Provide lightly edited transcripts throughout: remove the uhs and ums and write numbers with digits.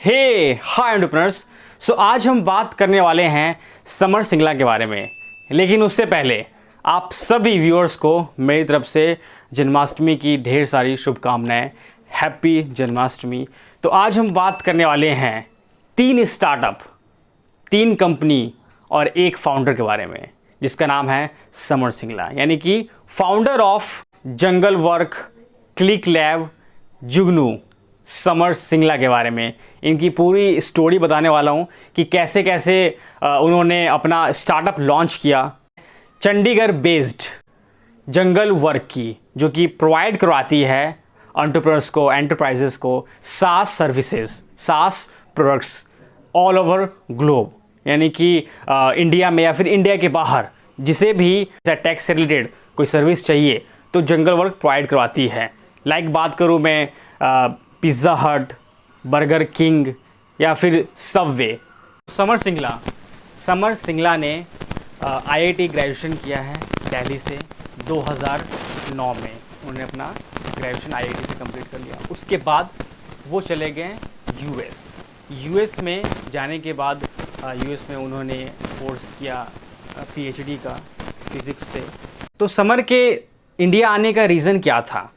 हे हाय entrepreneurs. सो आज हम बात करने वाले हैं समर सिंगला के बारे में, लेकिन उससे पहले आप सभी व्यूअर्स को मेरी तरफ से जन्माष्टमी की ढेर सारी शुभकामनाएं। हैप्पी जन्माष्टमी। तो आज हम बात करने वाले हैं 3 स्टार्टअप, 3 कंपनी और एक फाउंडर के बारे में, जिसका नाम है समर सिंगला, यानी कि founder of jungle work, click lab, Jugnu, summer Singla के बारे में। इनकी पूरी स्टोरी बताने वाला हूँ कि कैसे कैसे उन्होंने अपना स्टार्टअप लॉन्च किया। चंडीगढ़ बेस्ड जंगल वर्क की, जो कि प्रोवाइड करवाती है एंटरप्रेन्योर्स को, एंटरप्राइजेस को सास सर्विसेज, सास प्रोडक्ट्स ऑल ओवर ग्लोब, यानी कि इंडिया में या फिर इंडिया के बाहर जिसे भी टैक्स से रिलेटेड कोई सर्विस चाहिए तो जंगल वर्क प्रोवाइड करवाती है। लाइक बात करूँ मैं पिज़्ज़ा हट, बर्गर किंग या फिर सबवे। समर सिंगला ने आईआईटी ग्रेजुएशन किया है दिल्ली से 2009 में। उन्होंने अपना ग्रेजुएशन आईआईटी से कंप्लीट कर लिया। उसके बाद वो चले गए यूएस में। जाने के बाद यूएस में उन्होंने कोर्स किया पीएचडी का फिज़िक्स से। तो समर के इंडिया आने का रीज़न क्या था?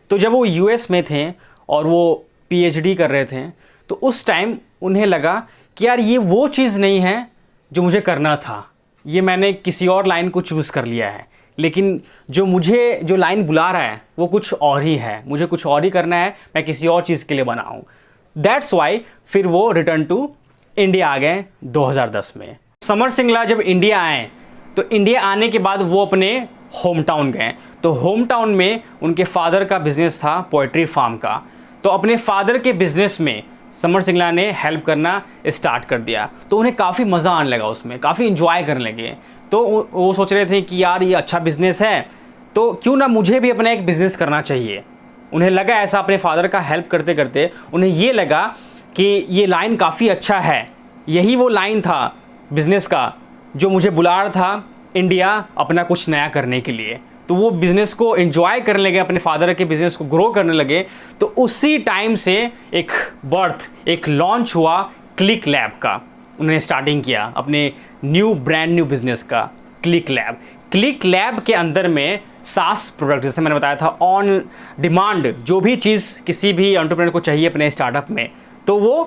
तो जब वो यूएस में थे और वो पीएचडी कर रहे थे, तो उस टाइम उन्हें लगा कि यार ये वो चीज़ नहीं है जो मुझे करना था, ये मैंने किसी और लाइन को चूज़ कर लिया है, लेकिन जो लाइन बुला रहा है वो कुछ और ही है, मुझे कुछ और ही करना है, मैं किसी और चीज़ के लिए बना हूँ। दैट्स वाई फिर वो रिटर्न टू इंडिया आ गए 2010 में। समर सिंगला जब इंडिया आए तो इंडिया आने के बाद वो अपने होम टाउन गए। तो होम टाउन में उनके फादर का बिजनेस था पोएट्री फार्म का। तो अपने फादर के बिजनेस में समर सिंगला ने हेल्प करना स्टार्ट कर दिया। तो उन्हें काफ़ी मज़ा आने लगा, उसमें काफ़ी इंजॉय करने लगे। तो वो सोच रहे थे कि यार ये अच्छा बिजनेस है, तो क्यों ना मुझे भी अपना एक बिज़नेस करना चाहिए। उन्हें लगा ऐसा, अपने फादर का हेल्प करते करते उन्हें ये लगा कि ये लाइन काफ़ी अच्छा है, यही वो लाइन था बिज़नेस का जो मुझे बुला रहा था इंडिया अपना कुछ नया करने के लिए। तो वो बिज़नेस को एंजॉय करने लगे, अपने फादर के बिज़नेस को ग्रो करने लगे। तो उसी टाइम से एक लॉन्च हुआ क्लिक लैब का। उन्होंने स्टार्टिंग किया अपने ब्रांड न्यू बिज़नेस का, क्लिक लैब। क्लिक लैब के अंदर में सास प्रोडक्ट, जैसे मैंने बताया था, ऑन डिमांड जो भी चीज़ किसी भी एंटरप्रेन्योर को चाहिए अपने स्टार्टअप में, तो वो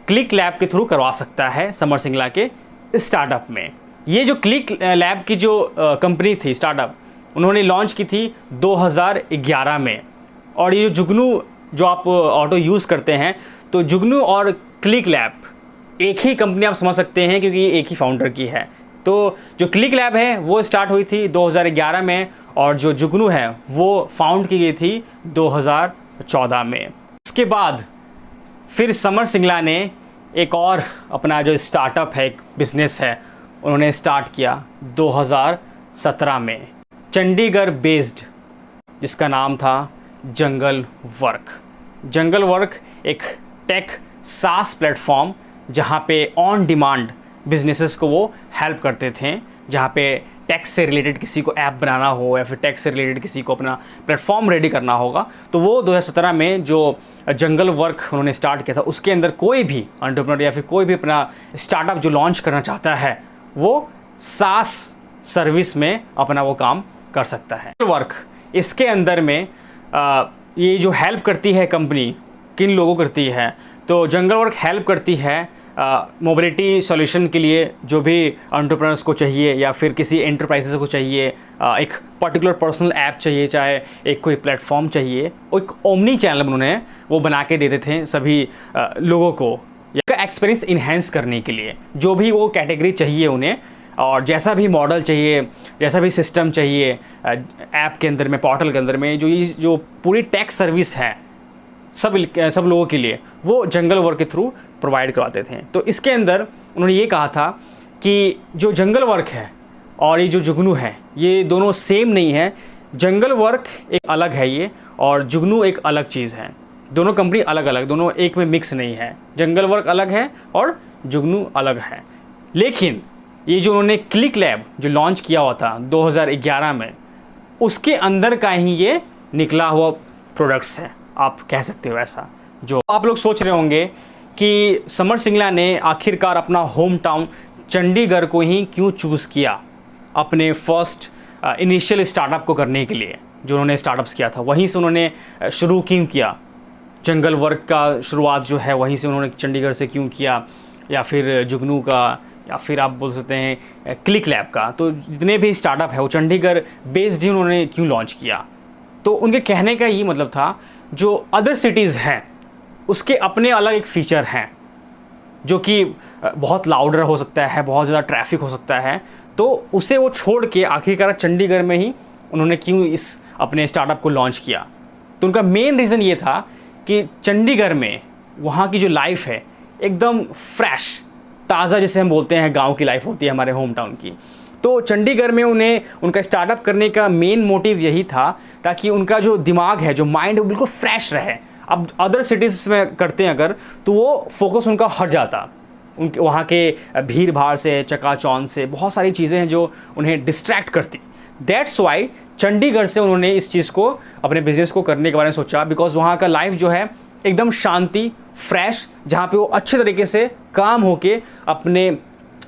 क्लिक लैब के थ्रू करवा सकता है समर सिंगला के स्टार्टअप में। ये जो क्लिक लैब की जो कंपनी थी, स्टार्टअप, उन्होंने लॉन्च की थी 2011 में। और ये जुगनू जो आप ऑटो यूज़ करते हैं, तो जुगनू और क्लिक लैब एक ही कंपनी आप समझ सकते हैं, क्योंकि ये एक ही फाउंडर की है। तो जो क्लिक लैब है वो स्टार्ट हुई थी 2011 में, और जो जुगनू है वो फाउंड की गई थी 2014 में। उसके बाद फिर समर सिंगला ने एक और अपना जो स्टार्टअप है, एक बिज़नेस है, उन्होंने स्टार्ट किया 2017 में, चंडीगढ़ बेस्ड, जिसका नाम था जंगल वर्क एक टेक सास प्लेटफॉर्म, जहाँ पे ऑन डिमांड बिजनेसेस को वो हेल्प करते थे। जहाँ पे टैक्स से रिलेटेड किसी को ऐप बनाना हो या फिर टैक्स से रिलेटेड किसी को अपना प्लेटफॉर्म रेडी करना होगा, तो वो 2017 में जो जंगल वर्क उन्होंने स्टार्ट किया था, उसके अंदर कोई भी एंटरप्रेन्योर या फिर कोई भी अपना स्टार्टअप जो लॉन्च करना चाहता है, वो सास सर्विस में अपना वो काम कर सकता है। वर्क इसके अंदर में ये जो हेल्प करती है कंपनी, किन लोगों को करती है? तो जंगल वर्क हेल्प करती है मोबिलिटी सॉल्यूशन के लिए, जो भी एंटरप्रेन्योर्स को चाहिए या फिर किसी एंटरप्राइजेस को चाहिए, एक पर्टिकुलर पर्सनल ऐप चाहिए, चाहे एक कोई प्लेटफॉर्म चाहिए, एक ओमनी चैनल उन्होंने वो बना के देते थे सभी लोगों को, या एक्सपीरियंस इन्हेंस करने के लिए, जो भी वो कैटेगरी चाहिए उन्हें, और जैसा भी मॉडल चाहिए, जैसा भी सिस्टम चाहिए ऐप के अंदर में, पोर्टल के अंदर में, जो पूरी टैक्स सर्विस है सब लोगों के लिए, वो जंगल वर्क के थ्रू प्रोवाइड करवाते थे। तो इसके अंदर उन्होंने ये कहा था कि जो जंगल वर्क है और ये जो जुगनू है, ये दोनों सेम नहीं है। जंगल वर्क एक अलग है ये, और जुगनू एक अलग चीज़ है। दोनों कंपनी अलग अलग, दोनों एक में मिक्स नहीं है। जंगल वर्क अलग है और जुगनू अलग है। लेकिन ये जो उन्होंने क्लिक लैब जो लॉन्च किया हुआ था 2011 में, उसके अंदर का ही ये निकला हुआ प्रोडक्ट्स है, आप कह सकते हो ऐसा। जो आप लोग सोच रहे होंगे कि समर सिंगला ने आखिरकार अपना होम टाउन चंडीगढ़ को ही क्यों चूज़ किया अपने फर्स्ट इनिशियल स्टार्टअप को करने के लिए। जो उन्होंने स्टार्टअप्स किया था वहीं से उन्होंने शुरू क्यों किया, जंगल वर्क का शुरुआत जो है वहीं से उन्होंने चंडीगढ़ से क्यों किया, या फिर जुगनू का, या फिर आप बोल सकते हैं क्लिक लैब का। तो जितने भी स्टार्टअप है वो चंडीगढ़ बेस्ड ही उन्होंने क्यों लॉन्च किया। तो उनके कहने का ये मतलब था जो अदर सिटीज़ हैं उसके अपने अलग एक फ़ीचर हैं, जो कि बहुत लाउडर हो सकता है, बहुत ज़्यादा ट्रैफिक हो सकता है, तो उसे वो छोड़ के आखिरकार चंडीगढ़ में ही उन्होंने क्यों इस अपने स्टार्टअप को लॉन्च किया। तो उनका मेन रीज़न ये था कि चंडीगढ़ में वहाँ की जो लाइफ है एकदम फ्रेश ताज़ा, जैसे हम बोलते हैं गांव की लाइफ होती है हमारे होम टाउन की। तो चंडीगढ़ में उन्हें उनका स्टार्टअप करने का मेन मोटिव यही था ताकि उनका जो दिमाग है, जो माइंड है, वो बिल्कुल फ्रेश रहे। अब अदर सिटीज़ में करते हैं अगर, तो वो फोकस उनका हट जाता, उनके वहाँ के भीड़ भाड़ से, चकाचौंध से, बहुत सारी चीज़ें हैं जो उन्हें डिस्ट्रैक्ट करती। दैट्स वाई चंडीगढ़ से उन्होंने इस चीज़ को, अपने बिजनेस को करने के बारे में सोचा, बिकॉज वहाँ का लाइफ जो है एकदम शांति, फ्रेश, जहाँ पे वो अच्छे तरीके से काम होके अपने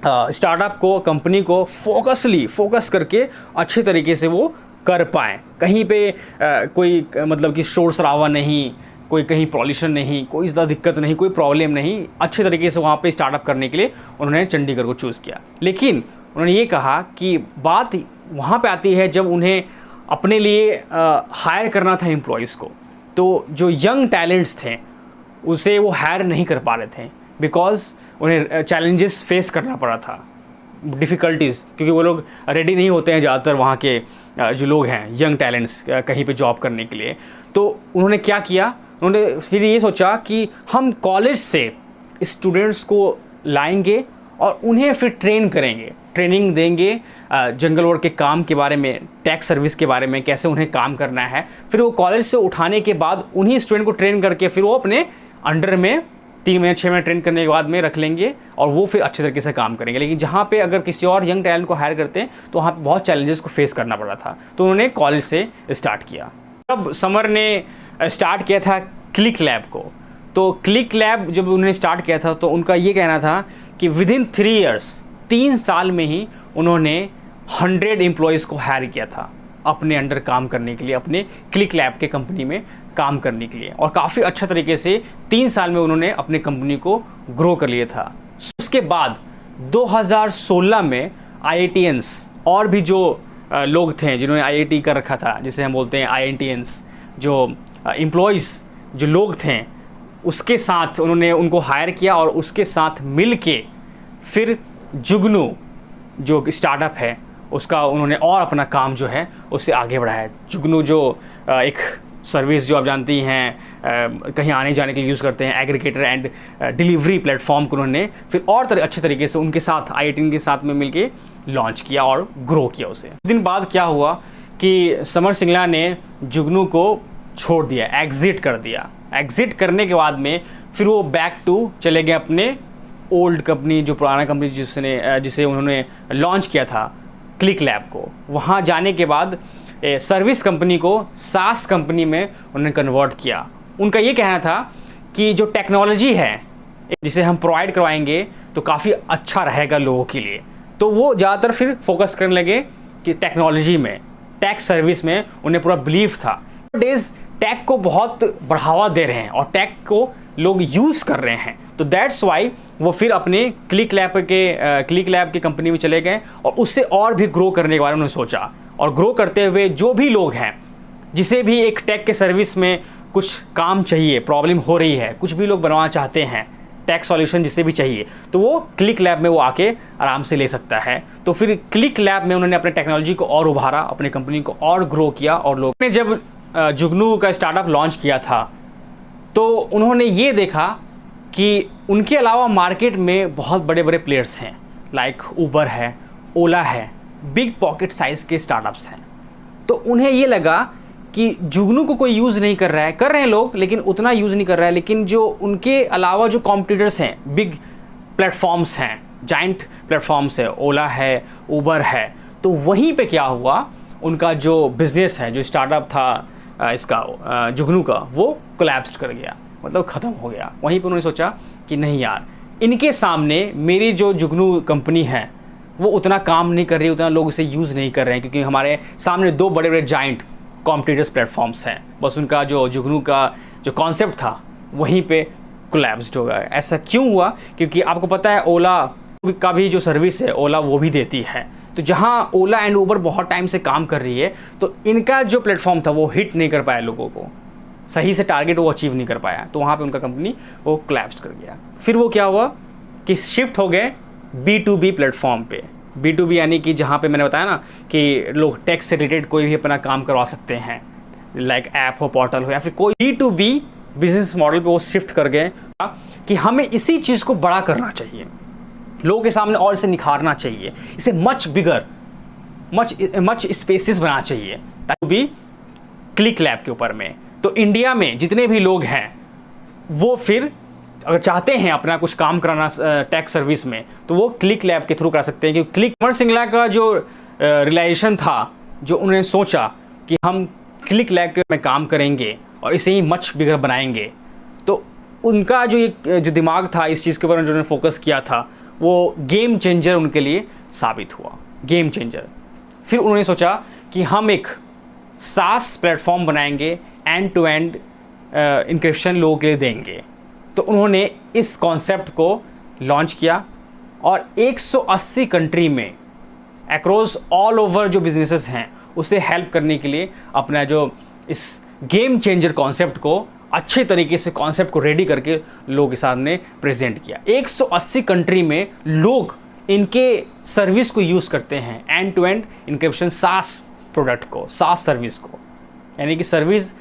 स्टार्टअप को, कंपनी को फोकस करके अच्छे तरीके से वो कर पाएँ। कहीं पे कोई मतलब कि शोर शराबा नहीं, कोई कहीं पॉल्यूशन नहीं, कोई ज़्यादा दिक्कत नहीं, कोई प्रॉब्लम नहीं, अच्छे तरीके से वहाँ पे स्टार्टअप करने के लिए उन्होंने चंडीगढ़ को चूज़ किया। लेकिन उन्होंने ये कहा कि बात वहाँ पे आती है जब उन्हें अपने लिए हायर करना था एम्प्लॉयज़ को, तो जो यंग टैलेंट्स थे उसे वो हायर नहीं कर पा रहे थे, बिकॉज उन्हें चैलेंजेस फेस करना पड़ा था, डिफ़िकल्टीज़, क्योंकि वो लोग रेडी नहीं होते हैं ज़्यादातर वहाँ के जो लोग हैं यंग टैलेंट्स कहीं पे जॉब करने के लिए। तो उन्होंने क्या किया, उन्होंने फिर ये सोचा कि हम कॉलेज से स्टूडेंट्स को लाएंगे और उन्हें फिर ट्रेन करेंगे, ट्रेनिंग देंगे जंगल वर्क के काम के बारे में, टैक्स सर्विस के बारे में, कैसे उन्हें काम करना है। फिर वो कॉलेज से उठाने के बाद उन्हीं स्टूडेंट को ट्रेन करके फिर वो अपने अंडर में 3 महीने 6 महीने ट्रेन करने के बाद में रख लेंगे और वो फिर अच्छे तरीके से काम करेंगे। लेकिन जहाँ पे अगर किसी और यंग टैलेंट को हायर करते हैं तो वहाँ पे बहुत चैलेंजेस को फेस करना पड़ा था। तो उन्होंने कॉलेज से स्टार्ट किया। तब समर ने स्टार्ट किया था क्लिक लैब को। तो क्लिक लैब जब उन्होंने स्टार्ट किया था तो उनका ये कहना था कि विदिन 3 ईयर्स, 3 साल में ही उन्होंने 100 एम्प्लॉयज़ को हायर किया था अपने अंडर काम करने के लिए, अपने क्लिक लैब के कंपनी में काम करने के लिए। और काफ़ी अच्छा तरीके से 3 साल में उन्होंने अपने कंपनी को ग्रो कर लिया था। उसके बाद 2016 में IITians और भी जो लोग थे जिन्होंने IIT कर रखा था, जिसे हम बोलते हैं IITians, जो एम्प्लॉयज़ जो लोग थे, उसके साथ उन्होंने उनको हायर किया और उसके साथ मिल के फिर जुगनू जो स्टार्टअप है उसका उन्होंने और अपना काम जो है उससे आगे बढ़ाया। जुगनू जो एक सर्विस जो आप जानती हैं कहीं आने जाने के लिए यूज़ करते हैं, एग्रीगेटर एंड डिलीवरी प्लेटफॉर्म को उन्होंने फिर और अच्छे तरीके से उनके साथ IIT के साथ में मिलके लॉन्च किया और ग्रो किया उसे। कुछ दिन बाद क्या हुआ कि समर सिंगला ने जुगनू को छोड़ दिया, एग्ज़िट कर दिया। एग्ज़िट करने के बाद में फिर वो बैक टू चले गए अपने ओल्ड कंपनी, जो पुराना कंपनी जिसे उन्होंने लॉन्च किया था क्लिक लैब को। वहाँ जाने के बाद सर्विस कंपनी को SaaS कंपनी में उन्होंने कन्वर्ट किया। उनका ये कहना था कि जो टेक्नोलॉजी है जिसे हम प्रोवाइड करवाएंगे तो काफ़ी अच्छा रहेगा लोगों के लिए। तो वो ज़्यादातर फिर फोकस करने लगे कि टेक्नोलॉजी में, टैक्स सर्विस में उन्हें पूरा बिलीव था। डेज टैक को बहुत बढ़ावा दे रहे हैं और टैक को लोग यूज़ कर रहे हैं, तो दैट्स वाई वो फिर अपने क्लिक लैब के कंपनी में चले गए और उससे और भी ग्रो करने के बारे में उन्होंने सोचा। और ग्रो करते हुए जो भी लोग हैं, जिसे भी एक टैक के सर्विस में कुछ काम चाहिए, प्रॉब्लम हो रही है, कुछ भी लोग बनवाना चाहते हैं, टैक्स सॉल्यूशन जिसे भी चाहिए, तो वो क्लिक लैब में वो आके आराम से ले सकता है। तो फिर क्लिक लैब में उन्होंने अपने टेक्नोलॉजी को और उभारा, अपने कंपनी को और ग्रो किया। और लोग ने जब जुगनू का स्टार्टअप लॉन्च किया था तो उन्होंने ये देखा कि उनके अलावा मार्केट में बहुत बड़े बड़े प्लेयर्स हैं, लाइक उबर है, ओला है, बिग पॉकेट साइज़ के स्टार्टअप्स हैं। तो उन्हें ये लगा कि जुगनू को कोई यूज़ नहीं कर रहा है, कर रहे हैं लोग लेकिन उतना यूज़ नहीं कर रहा है, लेकिन जो उनके अलावा जो कॉम्पिटिटर्स हैं, बिग प्लेटफॉर्म्स हैं, जाइंट प्लेटफॉर्म्स है, ओला है, उबर है, तो वहीं पे क्या हुआ, उनका जो बिज़नेस है, जो स्टार्टअप था इसका जुगनू का, वो कोलैप्स कर गया, मतलब ख़त्म हो गया। वहीं पर उन्होंने सोचा कि नहीं यार, इनके सामने मेरी जो जुगनू कंपनी है वो उतना काम नहीं कर रही, उतना लोग इसे यूज़ नहीं कर रहे हैं, क्योंकि हमारे सामने दो बड़े बड़े जाइंट कॉम्पिटिटर्स प्लेटफॉर्म्स हैं। बस उनका जो जुगनू का जो कॉन्सेप्ट था वहीं पे कोलैप्स्ड हो गया। ऐसा क्यों हुआ? क्योंकि आपको पता है ओला का भी जो सर्विस है ओला वो भी देती है। तो जहाँ ओला एंड उबर बहुत टाइम से काम कर रही है, तो इनका जो प्लेटफॉर्म था वो हिट नहीं कर पाया, लोगों को सही से टारगेट वो अचीव नहीं कर पाया, तो वहाँ पे उनका कंपनी वो कोलैप्स कर गया। फिर वो क्या हुआ कि शिफ्ट हो गए B2B प्लेटफॉर्म पे। B2B यानी कि जहाँ पे मैंने बताया ना कि लोग टेक से रिलेटेड कोई भी अपना काम करवा सकते हैं, लाइक ऐप हो, पोर्टल हो, या फिर कोई B2B बिजनेस मॉडल पे वो शिफ्ट कर गए कि हमें इसी चीज़ को बड़ा करना चाहिए, लोगों के सामने और इसे निखारना चाहिए, इसे मच बिगर मच स्पेसिस बनाना चाहिए, ताकि भी क्लिक लैब के ऊपर में। तो इंडिया में जितने भी लोग हैं वो फिर अगर चाहते हैं अपना कुछ काम कराना टैक्स सर्विस में, तो वो क्लिक लैब के थ्रू करा सकते हैं। क्योंकि समर सिंगला का जो रियलाइजेशन था, जो उन्होंने सोचा कि हम क्लिक लैब में काम करेंगे और इसे ही मच बिगर बनाएंगे, तो उनका जो दिमाग था इस चीज़ के ऊपर जो उन्होंने फोकस किया था, वो गेम चेंजर उनके लिए साबित हुआ, गेम चेंजर। फिर उन्होंने सोचा कि हम एक SaaS प्लेटफॉर्म बनाएंगे, एंड टू एंड इंक्रिप्शन लोगों के लिए देंगे। तो उन्होंने इस कॉन्सेप्ट को लॉन्च किया और 180 कंट्री में अक्रॉस ऑल ओवर जो बिजनेसेस हैं उसे हेल्प करने के लिए अपना जो इस गेम चेंजर कॉन्सेप्ट को अच्छे तरीके से कॉन्सेप्ट को रेडी करके लोगों के सामने प्रेजेंट किया। 180 कंट्री में लोग इनके सर्विस को यूज़ करते हैं, end to end encryption SaaS product को, SaaS सर्विस को, यानी कि service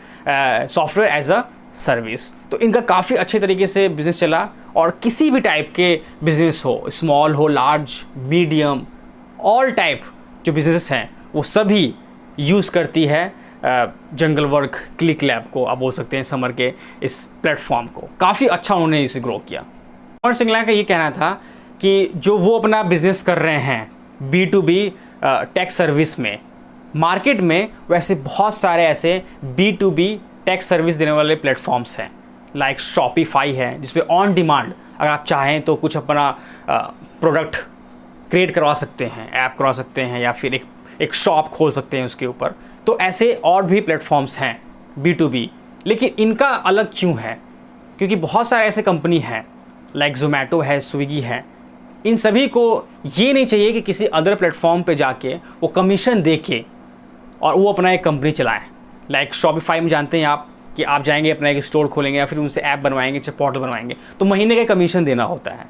software as a service. तो इनका काफ़ी अच्छे तरीके से बिज़नेस चला, और किसी भी टाइप के बिज़नेस हो, स्मॉल हो, लार्ज, मीडियम, ऑल टाइप जो बिज़नेस हैं वो सभी यूज़ करती है जंगल वर्क क्लिक लैब को, आप बोल सकते हैं समर के इस प्लेटफॉर्म को। काफ़ी अच्छा उन्होंने इसे ग्रो किया। समर सिंगला का ये कहना था कि जो वो अपना बिज़नेस कर रहे हैं B2B टैक्स सर्विस में, मार्केट में वैसे बहुत सारे ऐसे B2B टैक्स सर्विस देने वाले प्लेटफॉर्म्स हैं, लाइक शॉपिफाई है, जिसपे ऑन डिमांड अगर आप चाहें तो कुछ अपना प्रोडक्ट क्रिएट करवा सकते हैं, ऐप करवा सकते हैं, या फिर एक शॉप खोल सकते हैं उसके ऊपर। तो ऐसे और भी प्लेटफॉर्म्स हैं B2B, लेकिन इनका अलग क्यों है? क्योंकि बहुत सारे ऐसे कंपनी हैं लाइक जोमेटो है, स्विगी है, इन सभी को ये नहीं चाहिए कि किसी अदर प्लेटफॉर्म पे जाके वो कमीशन दे के और वो अपना एक कंपनी चलाएं। लाइक शॉपिफाई में जानते हैं आप कि आप जाएंगे अपना एक स्टोर खोलेंगे या फिर उनसे ऐप बनवाएंगे, चाहे पोर्टल बनवाएंगे, तो महीने का कमीशन देना होता है।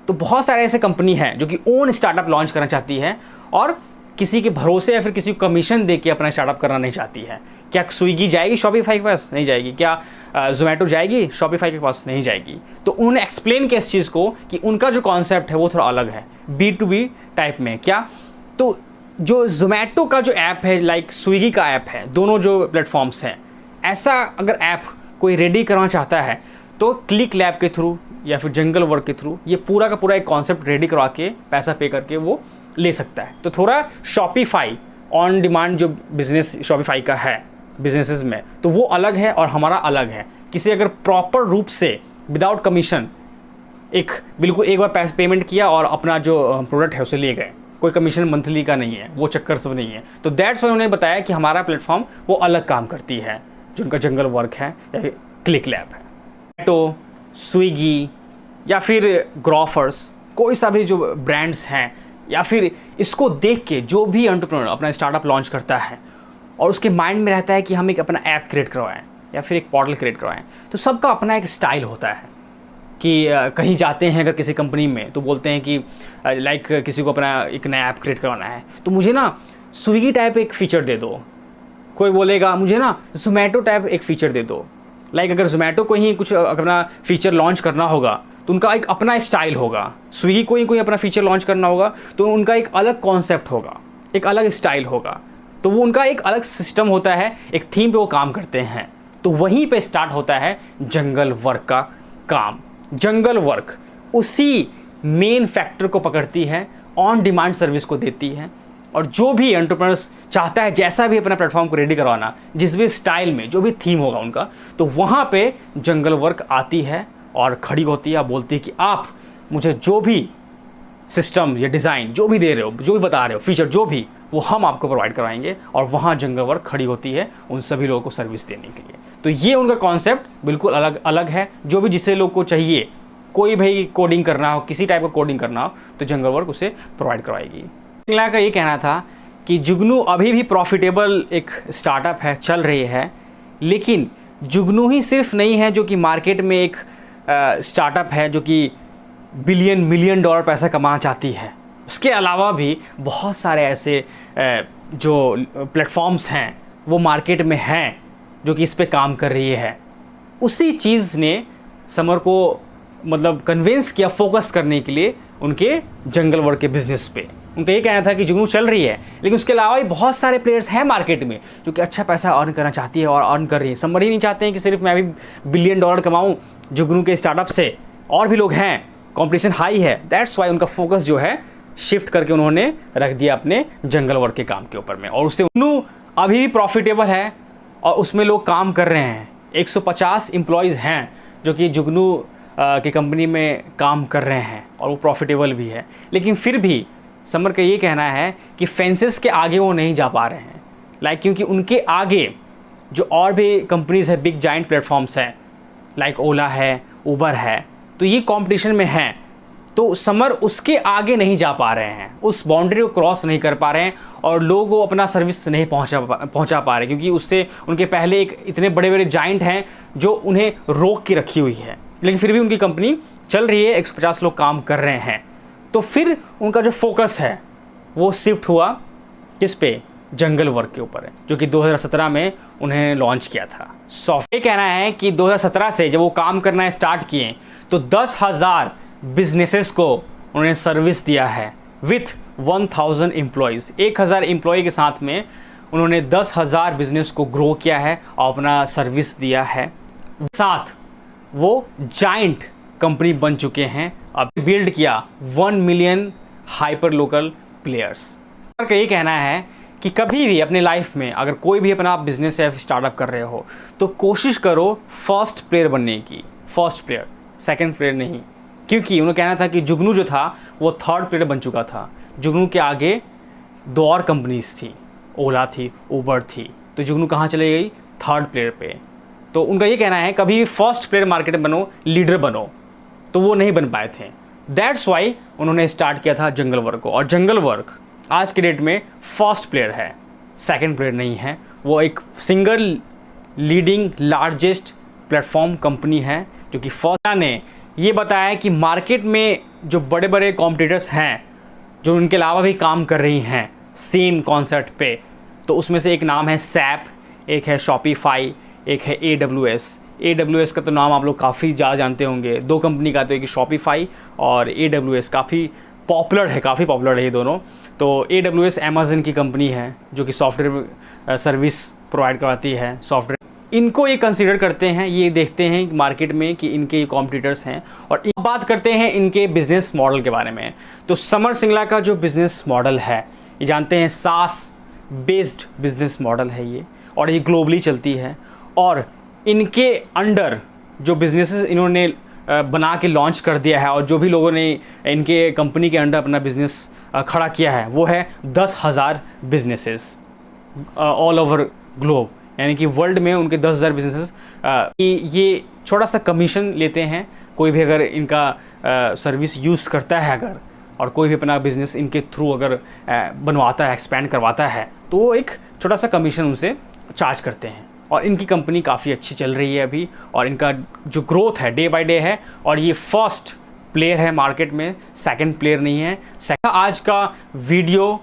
तो बहुत सारे ऐसे कंपनी हैं जो कि ओन स्टार्टअप लॉन्च करना चाहती है और किसी के भरोसे या फिर किसी को कमीशन दे के अपना स्टार्टअप करना नहीं चाहती है। क्या स्विगी जाएगी शॉपिफाई के पास? नहीं जाएगी। क्या जोमेटो जाएगी शॉपिफाई के पास? नहीं जाएगी। तो उन्होंने एक्सप्लेन किया इस चीज़ को कि उनका जो कॉन्सेप्ट है वो थोड़ा अलग है, B2B टाइप में। क्या? तो जो जोमेटो का जो ऐप है, लाइक स्विगी का ऐप है, दोनों जो प्लेटफॉर्म्स हैं, ऐसा अगर ऐप कोई रेडी करना चाहता है तो क्लिक लैब के थ्रू या फिर जंगल वर्क के थ्रू ये पूरा का पूरा एक कॉन्सेप्ट रेडी करवा के पैसा पे करके वो ले सकता है। तो थोड़ा शॉपिफाई ऑन डिमांड जो बिजनेस शॉपिफाई का है बिजनेसेस में, तो वो अलग है और हमारा अलग है। किसी अगर प्रॉपर रूप से विदाउट कमीशन एक बिल्कुल एक बार पेमेंट किया और अपना जो प्रोडक्ट है उसे ले गए, कोई कमीशन मंथली का नहीं है, वो चक्कर सब नहीं है। तो दैट्स वाई उन्होंने बताया कि हमारा प्लेटफॉर्म वो अलग काम करती है, जो उनका जंगल वर्क है या क्लिक लैब है। तो स्विगी या फिर ग्रोफर्स, कोई सा भी जो ब्रांड्स हैं, या फिर इसको देख के जो भी एंटरप्रेन्योर अपना स्टार्टअप लॉन्च करता है और उसके माइंड में रहता है कि हम एक अपना ऐप क्रिएट करवाएं या फिर एक पोर्टल क्रिएट करवाएं, तो सबका अपना एक स्टाइल होता है कि कहीं जाते हैं अगर किसी कंपनी में तो बोलते हैं कि लाइक किसी को अपना एक नया ऐप क्रिएट करवाना है तो मुझे ना स्विगी टाइप एक फ़ीचर दे दो। कोई बोलेगा मुझे ना जोमेटो टाइप एक फ़ीचर दे दो। लाइक अगर जोमेटो को ही कुछ अपना फ़ीचर लॉन्च करना होगा तो उनका एक अपना स्टाइल होगा, स्विगी को ही कोई अपना फ़ीचर लॉन्च करना होगा तो उनका एक अलग कॉन्सेप्ट होगा, एक अलग स्टाइल होगा। तो वो उनका एक अलग सिस्टम होता है, एक थीम पे वो काम करते हैं। तो वहीं पे स्टार्ट होता है जंगल वर्क का काम। जंगल वर्क उसी मेन फैक्टर को पकड़ती है, ऑन डिमांड सर्विस को देती है, और जो भी एंटरप्रेन्योर्स चाहता है जैसा भी अपना प्लेटफॉर्म को रेडी करवाना, जिस भी स्टाइल में जो भी थीम होगा उनका, तो वहाँ पे जंगल वर्क आती है और खड़ी होती है, बोलती है कि आप मुझे जो भी सिस्टम या डिज़ाइन जो भी दे रहे हो, जो भी बता रहे हो, फीचर जो भी, वो हम आपको प्रोवाइड कराएंगे। और वहाँ जंगल वर्क खड़ी होती है उन सभी लोगों को सर्विस देने के लिए। तो ये उनका कॉन्सेप्ट बिल्कुल अलग अलग है। जो भी जिसे लोग को चाहिए, कोई भी कोडिंग करना हो, किसी टाइप का कोडिंग करना हो, तो जंगल वर्क उसे प्रोवाइड करवाएगी। सिंगला का ये कहना था कि जुगनू अभी भी प्रॉफिटेबल एक स्टार्टअप है, चल रही है, लेकिन जुगनू ही सिर्फ नहीं है जो कि मार्केट में एक स्टार्टअप है जो कि बिलियन मिलियन डॉलर पैसा कमाना चाहती है। उसके अलावा भी बहुत सारे ऐसे जो प्लेटफॉर्म्स हैं वो मार्केट में हैं जो कि इस पे काम कर रही है। उसी चीज़ ने समर को मतलब कन्विंस किया फोकस करने के लिए उनके जंगल वर्क के बिजनेस पे। उनका ये कहना था कि जुगनू चल रही है, लेकिन उसके अलावा भी बहुत सारे प्लेयर्स हैं मार्केट में जो कि अच्छा पैसा अर्न करना चाहती है और अर्न कर रही है। समर ही नहीं चाहते हैं कि सिर्फ मैं भी बिलियन डॉलर कमाऊँ जुगनू के स्टार्टअप से, और भी लोग हैं, कंपटीशन हाई है। दैट्स वाई उनका फोकस जो है शिफ्ट करके उन्होंने रख दिया अपने जंगल वर्क के काम के ऊपर में। और उससे जुगनू अभी भी प्रॉफिटेबल है और उसमें लोग काम कर रहे हैं। 150 एम्प्लॉयज़ हैं जो कि जुगनू की कंपनी में काम कर रहे हैं और वो प्रॉफिटेबल भी है। लेकिन फिर भी समर का ये कहना है कि फेंसेस के आगे वो नहीं जा पा रहे हैं, क्योंकि उनके आगे जो और भी कंपनीज़ है, बिग जाइंट प्लेटफॉर्म्स हैं, लाइक ओला है, उबर है, तो ये कंपटीशन में हैं। तो समर उसके आगे नहीं जा पा रहे हैं, उस बाउंड्री को क्रॉस नहीं कर पा रहे हैं और लोगों को अपना सर्विस नहीं पहुंचा पा रहे, क्योंकि उससे उनके पहले एक इतने बड़े बड़े जाइंट हैं जो उन्हें रोक के रखी हुई है। लेकिन फिर भी उनकी कंपनी चल रही है, 150 लोग काम कर रहे हैं। तो फिर उनका जो फोकस है वो शिफ्ट हुआ किस पे? जंगल वर्क के ऊपर है, जो कि 2017 में उन्हें लॉन्च किया था। सॉफ्टवेयर कहना है कि 2017 से जब वो काम करना स्टार्ट किए तो 10,000 बिजनेसेस को उन्होंने सर्विस दिया है विथ 1000 एम्प्लॉयज़। 1000 एम्प्लॉय के साथ में उन्होंने 10,000 बिजनेस को ग्रो किया है और अपना सर्विस दिया है। साथ वो जाइंट कंपनी बन चुके हैं। अब बिल्ड किया 1 मिलियन हाइपर लोकल प्लेयर्स। का ये कहना है कि कभी भी अपने लाइफ में अगर कोई भी अपना बिजनेस या स्टार्टअप कर रहे हो तो कोशिश करो फर्स्ट प्लेयर बनने की, फर्स्ट प्लेयर, सेकंड प्लेयर नहीं। क्योंकि उन्होंने कहना था कि जुगनू जो था वो थर्ड प्लेयर बन चुका था। जुगनू के आगे 2 और कंपनीज थी, ओला थी, उबर थी, तो जुगनू कहाँ चले गई? थर्ड प्लेयर पे। तो उनका ये कहना है कभी फर्स्ट प्लेयर मार्केट बनो, लीडर बनो, तो वो नहीं बन पाए थे। दैट्स वाई उन्होंने स्टार्ट किया था जंगल वर्क को। और जंगल वर्क आज के डेट में फर्स्ट प्लेयर है, सेकंड प्लेयर नहीं है। वो एक single leading largest platform company है जो कि फर्स्ट ने ये बताया कि मार्केट में जो बड़े बड़े कॉम्पिटिटर्स हैं जो उनके अलावा भी काम कर रही हैं सेम कॉन्सेप्ट पे, तो उसमें से एक नाम है सैप, एक है शॉपिफाई, एक है AWS। AWS का तो नाम आप लोग काफ़ी ज़्यादा जानते होंगे। 2 कंपनी का, तो एक शॉपिफाई और AWS काफ़ी पॉपुलर है ये दोनों। तो AWS अमेज़न की कंपनी है जो कि सॉफ्टवेयर सर्विस प्रोवाइड करवाती है सॉफ्टवेयर। इनको ये कंसीडर करते हैं, ये देखते हैं मार्केट में कि इनके कॉम्पिटिटर्स हैं। और बात करते हैं इनके बिजनेस मॉडल के बारे में। तो समर सिंगला का जो बिज़नेस मॉडल है, ये जानते हैं SaaS बेस्ड बिजनेस मॉडल है ये, और ये ग्लोबली चलती है। और इनके अंडर जो बिजनेसेस इन्होंने बना के लॉन्च कर दिया है और जो भी लोगों ने इनके कंपनी के अंडर अपना बिजनेस खड़ा किया है वो है 10,000 बिजनेसेस ऑल ओवर ग्लोब, यानी कि वर्ल्ड में उनके 10,000 बिजनेसेस। ये छोटा सा कमीशन लेते हैं कोई भी अगर इनका सर्विस यूज़ करता है अगर, और कोई भी अपना बिजनेस इनके थ्रू अगर बनवाता है, एक्सपेंड करवाता है, तो वो एक छोटा सा कमीशन उनसे चार्ज करते हैं। और इनकी कंपनी काफ़ी अच्छी चल रही है अभी, और इनका जो ग्रोथ है डे बाय डे है, और ये फर्स्ट प्लेयर है मार्केट में, सेकंड प्लेयर नहीं है। आज का वीडियो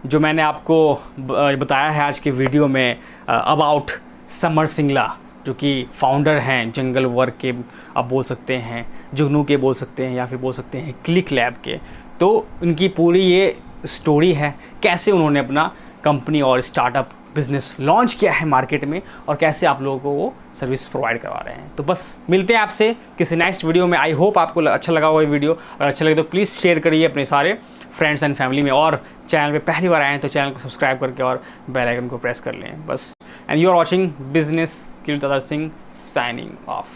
जो मैंने आपको बताया है आज के वीडियो में अबाउट समर सिंगला, जो कि फाउंडर हैं जंगल वर्क के, आप बोल सकते हैं जुगनू के बोल सकते हैं, या फिर बोल सकते हैं क्लिक लैब के। तो इनकी पूरी ये स्टोरी है कैसे उन्होंने अपना कंपनी और स्टार्टअप बिजनेस लॉन्च किया है मार्केट में, और कैसे आप लोगों को वो सर्विस प्रोवाइड करवा रहे हैं। तो बस मिलते हैं आपसे किसी नेक्स्ट वीडियो में। आई होप आपको अच्छा लगा होगा ये वीडियो। अगर अच्छा लगे तो प्लीज़ शेयर करिए अपने सारे फ्रेंड्स एंड फैमिली में, और चैनल पे पहली बार आए हैं तो चैनल को सब्सक्राइब करके और बेल आइकन को प्रेस कर लें बस। And you are watching business kill Dada Singh, signing off.